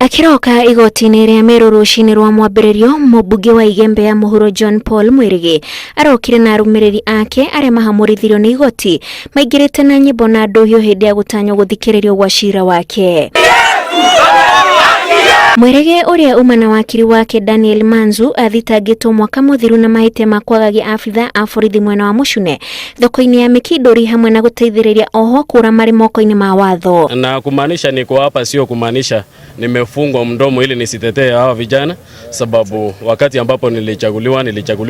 Akiroka igoti-inĩ rĩa Meru rũcinĩ rwa mwambĩrĩrio, mũmbunge wa Igembe ya Mũhuro John Paul Mwirigi arokire na arũmĩrĩri ake arĩa mahamũrithirio nĩ igoti maingĩrĩte na nyĩmbo na ndũhiũ hĩndĩ ya gũtanywo gũthikĩrĩrio gwa cira wake. Mwirigi ũrĩa uma na wakiri wake Daniel Manzu athitangĩtwo mwaka mũthiru na mahĩtia ma kwagagia abitha a borithi mwena wa Mucune thoko-inĩ ya Mikindori hamwe na gũteithĩrĩria oho kũra marĩ moko-inĩ ma watho. Na kumaanisha niko hapa sio kumaanisha nimefungwa mdomo ili nisitetee hawa vijana, sababu wakati ambapo nilichaguliwa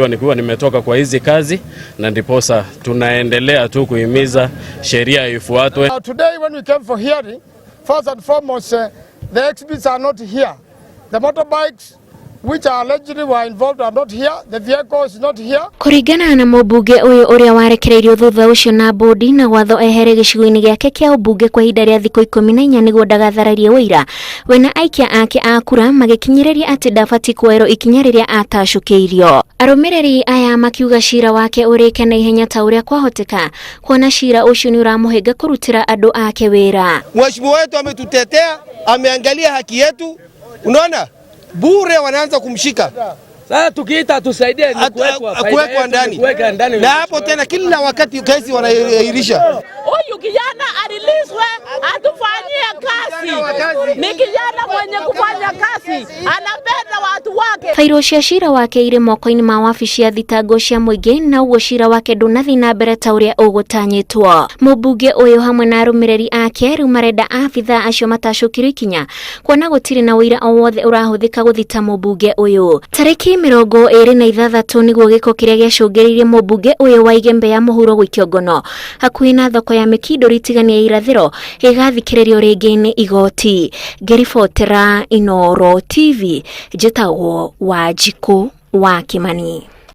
nikiwa nimetoka kwa hizi kazi, na ndiposa tunaendelea tu kuhimiza sheria ifuatwe. Today when we came for hearing, first and foremost the exhibits are not here. The motorbikes which are allegedly were involved are not here. The vehicle is not here. Kuringana na mũmbunge ũyũ ũrĩa warekereirio thutha ũcio na bodi na watho ehere gĩcigo-inĩ gĩake kĩa ũmbunge kwa ihinda rĩa thikũ 14 nĩguo ndagathararie wĩira, we na aikia ake a kura magĩkinyĩrĩria atĩ ndabatiĩ kuoerwo ikinya rĩrĩa atacũkĩirio. Arũmĩrĩri aya makiuga cira wake ũrĩke na ihenya ta ũrĩa kwahoteka, kuona cira ũcio nĩ ũramũhĩnga kũrutĩra andũ ake wĩra. Mheshimiwa wetu ametutetea, ameangalia haki yetu. Unaona? Bure wanaanza kumshika. Sasa tukiita tusaidie ni kuwekwa ndani. Na hapo tena kila wakati kesi wanairisha. Huyu kijana alilizwe atufanyie kazi. Ni kijana mwenye kufanya kazi, anapenda watu wake. Fairo cia cira wake irĩ moko-inĩ ma wabici ya thitango cia mũingĩ, na ũguo cira wake ndũnathi na mbere ta ũrĩa ũgũtanyĩtwo. Mũmbunge ũyũ hamwe na arũmĩrĩri ake rĩu marenda abitha acio matacũkĩrio ikinya, kuona gũtirĩ na ũira o wothe ũrahũthĩka gũthita mũmbunge ũyũ. Tarĩki 26 nĩguo gĩko kĩrĩa gĩacũngĩrĩirie mũmbunge ũyũ wa Igembe ya Mũhuro gũikio ngono hakuhĩ na thoko ya Mikindori tigania ya irathĩro gĩgathikĩrĩrio rĩngĩ nĩ igoti. Ngĩribotera Inooro TV, njĩtagwo Wanjikũ wa Kimani.